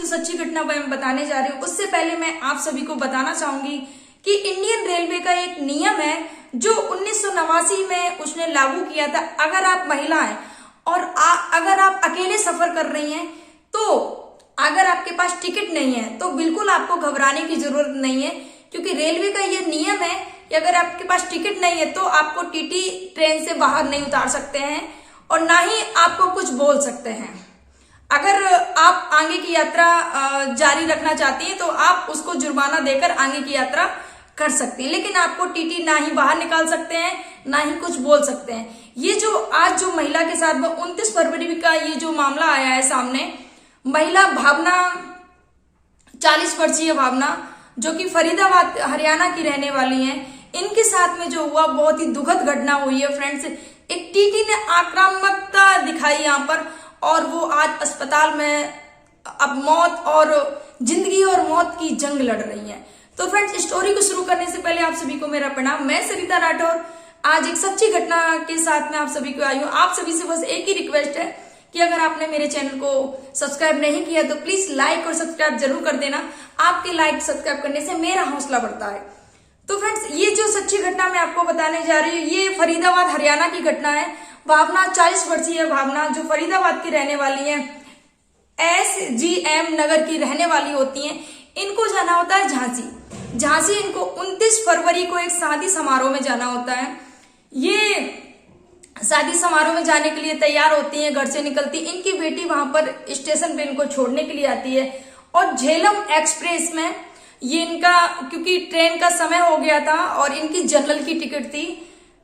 जो सच्ची घटना मैं बताने जा रही हूँ उससे पहले मैं आप सभी को बताना चाहूंगी कि इंडियन रेलवे का एक नियम है जो 1989 में उसने लागू किया था। अगर आप महिला हैं और अगर आप अकेले सफर कर रही हैं तो अगर आपके पास टिकट नहीं है तो बिल्कुल आपको घबराने की जरूरत नहीं है, क्योंकि रेलवे का ये नियम है कि अगर आपके पास टिकट नहीं है तो आपको टीटी ट्रेन से बाहर नहीं उतार सकते हैं और ना ही आपको कुछ बोल सकते हैं। अगर आप आगे की यात्रा जारी रखना चाहती हैं तो आप उसको जुर्माना देकर आगे की यात्रा कर सकती हैं, लेकिन आपको टीटी ना ही बाहर निकाल सकते हैं ना ही कुछ बोल सकते हैं। ये जो आज जो महिला के साथ में 29 फरवरी का ये जो मामला आया है सामने, महिला भावना 40 वर्षीय भावना जो कि फरीदाबाद हरियाणा की रहने वाली हैं, इनके साथ में जो हुआ बहुत ही दुखद घटना हुई है फ्रेंड्स। एक टीटी ने आक्रामकता दिखाई यहाँ पर और वो आज अस्पताल में अब मौत और जिंदगी और मौत की जंग लड़ रही है। तो फ्रेंड्स, स्टोरी को शुरू करने से पहले आप सभी को मेरा प्रणाम। मैं सरिता राठौर आज एक सच्ची घटना के साथ में आप सभी को आई हूँ। आप सभी से बस एक ही रिक्वेस्ट है कि अगर आपने मेरे चैनल को सब्सक्राइब नहीं किया तो प्लीज लाइक और सब्सक्राइब जरूर कर देना। आपके लाइक सब्सक्राइब करने से मेरा हौसला बढ़ता है। तो फ्रेंड्स, ये जो सच्ची घटना मैं आपको बताने जा रही हूँ ये फरीदाबाद हरियाणा की घटना है। भावना 40 वर्षीय भावना जो फरीदाबाद की रहने वाली है, SGM नगर की रहने वाली होती हैं। इनको जाना होता है झांसी इनको 29 फरवरी को एक शादी समारोह में जाना होता है। ये शादी समारोह में जाने के लिए तैयार होती हैं, घर से निकलती। इनकी बेटी वहां पर स्टेशन पे इनको छोड़ने के लिए आती है और झेलम एक्सप्रेस में ये इनका, क्योंकि ट्रेन का समय हो गया था और इनकी जनरल की टिकट थी,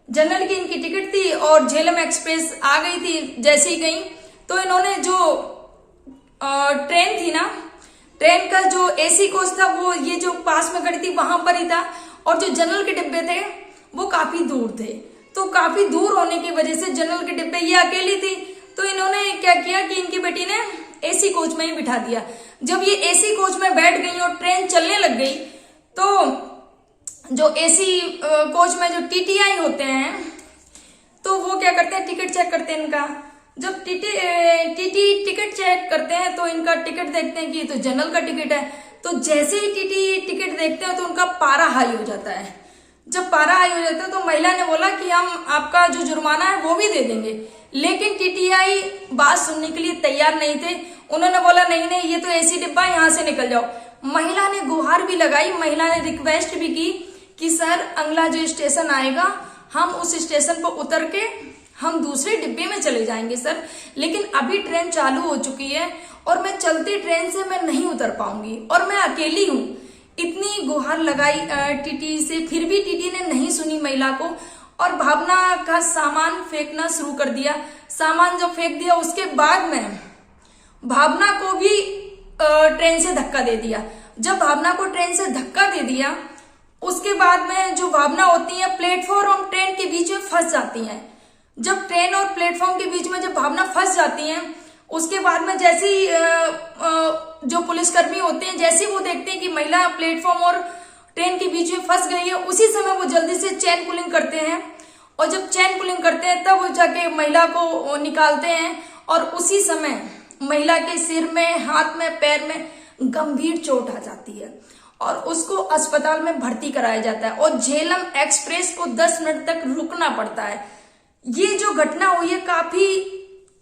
जनरल की इनकी टिकट थी और झेलम एक्सप्रेस आ गई थी। जैसे ही गई तो इन्होंने जो ट्रेन थी ना, ट्रेन का जो AC कोच था वो ये जो पास में खड़ी थी वहां पर ही था और जो जनरल के डिब्बे थे वो काफी दूर थे। तो काफी दूर होने की वजह से जनरल के डिब्बे ये अकेली थी, तो इन्होंने क्या किया कि इनकी बेटी ने AC कोच में ही बिठा दिया। जब ये AC कोच में बैठ गई और ट्रेन चलने लग गई तो जो AC कोच में जो TTI होते हैं तो वो क्या करते हैं, टिकट चेक करते हैं इनका। जब टीटी टिकट चेक करते हैं तो इनका टिकट देखते हैं कि ये तो जनरल का टिकट है। तो जैसे ही टीटी टिकट देखते हैं तो उनका पारा हाई हो जाता है। जब पारा हाई हो जाता है तो महिला ने बोला कि हम आपका जो जुर्माना है वो भी दे देंगे, लेकिन TTI बात सुनने के लिए तैयार नहीं थे। उन्होंने बोला नहीं ये तो AC डिब्बा, यहाँ से निकल जाओ। महिला ने गुहार भी लगाई, महिला ने रिक्वेस्ट भी की कि सर अगला जो स्टेशन आएगा हम उस स्टेशन पर उतर के हम दूसरे डिब्बे में चले जाएंगे सर, लेकिन अभी ट्रेन चालू हो चुकी है और मैं चलती ट्रेन से मैं नहीं उतर पाऊंगी और मैं अकेली हूँ। इतनी गुहार लगाई टीटी से, फिर भी टीटी ने नहीं सुनी महिला को और भावना का सामान फेंकना शुरू कर दिया। सामान जब फेंक दिया उसके बाद में भावना को भी ट्रेन से धक्का दे दिया। जब भावना को ट्रेन से धक्का दे दिया उसके बाद में जो भावना होती है प्लेटफॉर्म और ट्रेन के बीच में फंस जाती है। जब ट्रेन और प्लेटफॉर्म के बीच में जब भावना फंस जाती हैं उसके बाद में जैसे ही जो पुलिसकर्मी होते हैं जैसे ही वो देखते हैं कि महिला प्लेटफॉर्म और ट्रेन के बीच में फंस गई है, उसी समय वो जल्दी से चेन पुलिंग करते हैं और जब चेन पुलिंग करते हैं तब वो जाके महिला को निकालते हैं और उसी समय महिला के सिर में, हाथ में, पैर में गंभीर चोट आ जाती है और उसको अस्पताल में भर्ती कराया जाता है और झेलम एक्सप्रेस को 10 मिनट तक रुकना पड़ता है। ये जो घटना हुई है काफी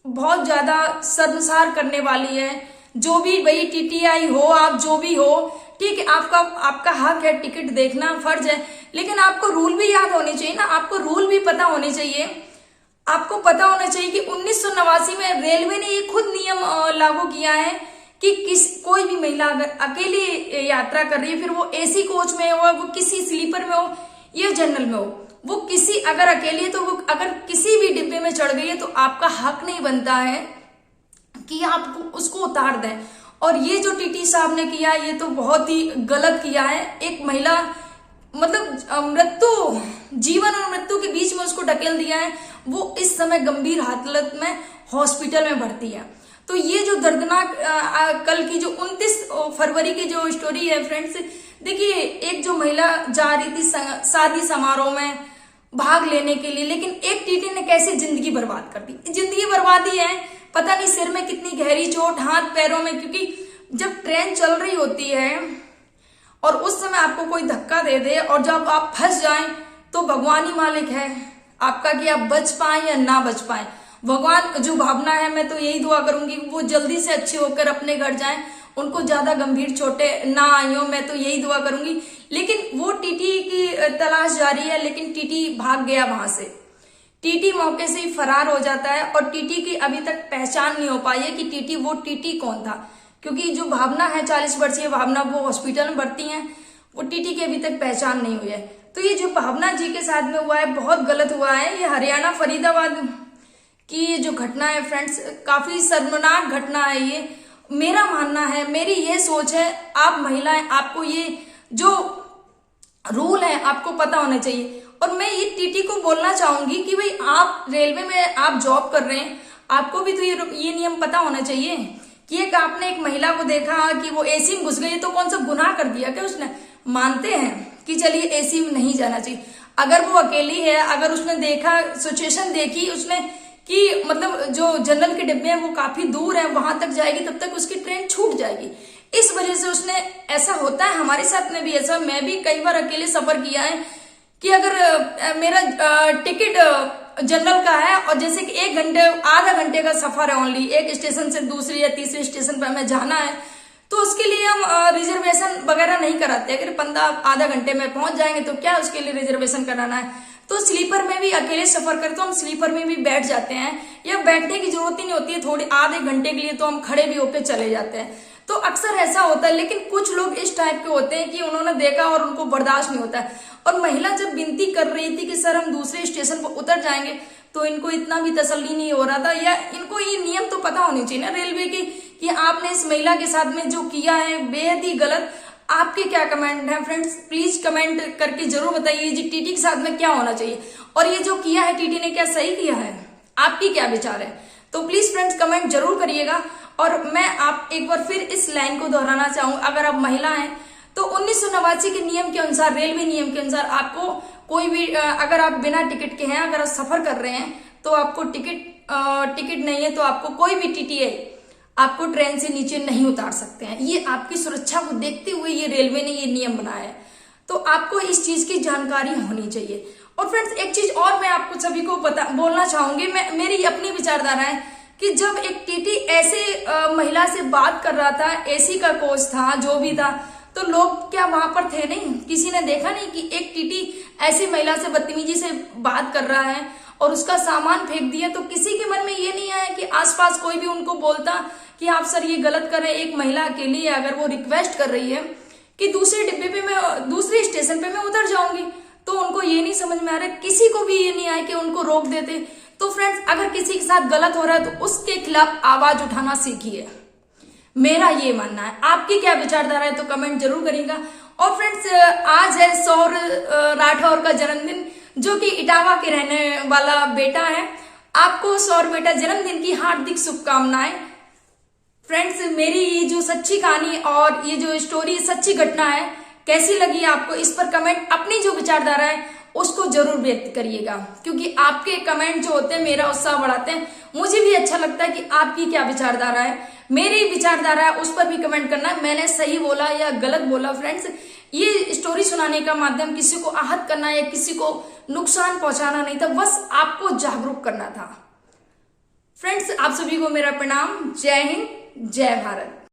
बहुत ज्यादा शर्मसार करने वाली है। जो भी वही TTI हो, आप जो भी हो, ठीक है, आपका हक है, टिकट देखना फर्ज है, लेकिन आपको रूल भी याद होने चाहिए ना, आपको रूल भी पता होने चाहिए। आपको पता होना चाहिए कि 1989 में रेलवे ने ये खुद नियम लागू किया है कि कोई भी महिला अगर अकेली यात्रा कर रही है, फिर वो AC कोच में हो, वो किसी स्लीपर में हो या जनरल में हो, वो किसी अगर अकेली है तो वो अगर किसी भी डिब्बे में चढ़ गई है तो आपका हक नहीं बनता है कि आप उसको उतार दें। और ये जो टीटी साहब ने किया ये तो बहुत ही गलत किया है। एक महिला मतलब जीवन और मृत्यु के बीच में उसको ढकेल दिया है। वो इस समय गंभीर हालत में हॉस्पिटल में भर्ती है। तो ये जो दर्दनाक कल की जो 29 फरवरी की जो स्टोरी है फ्रेंड्स, देखिए एक जो महिला जा रही थी शादी समारोह में भाग लेने के लिए, लेकिन एक टीटी ने कैसे जिंदगी बर्बाद कर दी। जिंदगी बर्बादी है, पता नहीं सिर में कितनी गहरी चोट, हाथ पैरों में, क्योंकि जब ट्रेन चल रही होती है और उस समय आपको कोई धक्का दे दे और जब आप फंस जाएं तो भगवान ही मालिक है आपका कि आप बच पाए या ना बच पाए। भगवान जो भावना है, मैं तो यही दुआ करूंगी वो जल्दी से अच्छे होकर अपने घर जाएं, उनको ज्यादा गंभीर चोटें ना आई हो, मैं तो यही दुआ करूंगी। लेकिन वो टीटी की तलाश जारी है, लेकिन टीटी भाग गया वहां से। टीटी मौके से ही फरार हो जाता है और टीटी की अभी तक पहचान नहीं हो पाई है कि टीटी कौन था, क्योंकि जो भावना है 40 वर्षीय भावना, वो हॉस्पिटल में भर्ती है, वो टीटी की अभी तक पहचान नहीं हुई है। तो ये जो भावना जी के साथ में हुआ है बहुत गलत हुआ है। ये हरियाणा फरीदाबाद की ये जो घटना है फ्रेंड्स, काफी शर्मनाक घटना है। ये मेरा मानना है, मेरी ये सोच है, आप महिलाएं, आपको ये जो रूल है आपको पता होना चाहिए। और मैं ये टीटी को बोलना चाहूंगी कि भाई आप रेलवे में आप जॉब कर रहे हैं, आपको भी तो ये नियम पता होना चाहिए कि एक आपने एक महिला को देखा कि वो एसी में घुस गई, तो कौन सा गुनाह कर दिया क्या उसने? मानते हैं कि चलिए एसी में नहीं जाना चाहिए। अगर वो अकेली है, अगर उसने देखा, सिचुएशन देखी उसने कि मतलब जो जनरल के डिब्बे हैं वो काफी दूर है, वहां तक जाएगी तब तक उसकी ट्रेन छूट जाएगी, इस वजह से उसने, ऐसा होता है हमारे साथ में भी ऐसा, मैं भी कई बार अकेले सफर किया है कि अगर मेरा टिकट जनरल का है और जैसे कि 1 घंटे आधा घंटे का सफर है ओनली, एक स्टेशन से दूसरी या तीसरे स्टेशन पर हमें जाना है, तो उसके लिए हम रिजर्वेशन वगैरह नहीं कराते। अगर 15 आधा घंटे में पहुंच जाएंगे तो क्या उसके लिए रिजर्वेशन कराना है। तो स्लीपर में भी अकेले सफर करते तो हम स्लीपर में भी बैठ जाते हैं, या बैठने की जरूरत ही नहीं होती है, थोड़ी आधे घंटे के लिए तो हम खड़े भी होकर चले जाते हैं। तो अक्सर ऐसा होता है। लेकिन कुछ लोग इस टाइप के होते हैं कि उन्होंने देखा और उनको बर्दाश्त नहीं होता है। और महिला जब विनती कर रही थी कि सर हम दूसरे स्टेशन पर उतर जाएंगे, तो इनको इतना भी तसल्ली नहीं हो रहा था, या इनको ये नियम तो पता होने चाहिए ना रेलवे की कि आपने इस महिला के साथ में जो किया है बेहद ही गलत। आपके क्या कमेंट हैं फ्रेंड्स, प्लीज कमेंट करके जरूर बताइए जी टीटी के साथ में क्या होना चाहिए, और ये जो किया है टीटी ने क्या सही किया है, आपकी क्या विचार है? तो प्लीज फ्रेंड्स कमेंट जरूर करिएगा। और मैं आप एक बार फिर इस लाइन को दोहराना चाहूंगा, अगर आप महिला हैं तो 1989 के नियम के अनुसार, रेलवे नियम के अनुसार आपको कोई भी अगर आप बिना टिकट के हैं, अगर आप सफर कर रहे हैं तो आपको टिकट नहीं है तो आपको कोई भी टीटीए आपको ट्रेन से नीचे नहीं उतार सकते हैं। ये आपकी सुरक्षा को देखते हुए ये रेलवे ने ये नियम बनाया है, तो आपको इस चीज की जानकारी होनी चाहिए। और फ्रेंड्स एक चीज और मैं आपको सभी को बोलना चाहूंगी, मेरी अपनी विचारधारा है कि जब एक टीटी ऐसे महिला से बात कर रहा था, एसी का कोच था, जो भी था, तो लोग क्या वहां पर थे नहीं? किसी ने देखा नहीं कि एक टीटी ऐसी महिला से बदतमीजी से बात कर रहा है और उसका सामान फेंक दिया? तो किसी के मन में ये नहीं आया कि आसपास कोई भी उनको बोलता कि आप सर ये गलत कर रहे हैं। एक महिला अकेली है, अगर वो रिक्वेस्ट कर रही है कि दूसरे डिब्बे पे मैं, दूसरे स्टेशन पे मैं उतर जाऊंगी, तो उनको ये नहीं समझ में आ रहा, किसी को भी ये नहीं आया कि उनको रोक देते। तो फ्रेंड्स अगर किसी के साथ गलत हो रहा है तो उसके खिलाफ आवाज उठाना सीखिए, मेरा ये मानना है। आपकी क्या विचारधारा है तो कमेंट जरूर करिएगा। और फ्रेंड्स आज है सौर राठौर का जन्मदिन, जो कि इटावा के रहने वाला बेटा है। आपको सौर बेटा जन्मदिन की हार्दिक शुभकामनाएं। फ्रेंड्स मेरी ये जो सच्ची कहानी और ये जो स्टोरी सच्ची घटना है कैसी लगी आपको, इस पर कमेंट, अपनी जो विचारधारा है उसको जरूर व्यक्त करिएगा, क्योंकि आपके कमेंट जो होते हैं मेरा उत्साह बढ़ाते हैं। मुझे भी अच्छा लगता है कि आपकी क्या विचारधारा है, मेरी विचारधारा है उस पर भी कमेंट करना, मैंने सही बोला या गलत बोला। फ्रेंड्स ये स्टोरी सुनाने का माध्यम किसी को आहत करना या किसी को नुकसान पहुंचाना नहीं था, बस आपको जागरूक करना था। फ्रेंड्स आप सभी को मेरा प्रणाम। जय हिंद, जय भारत।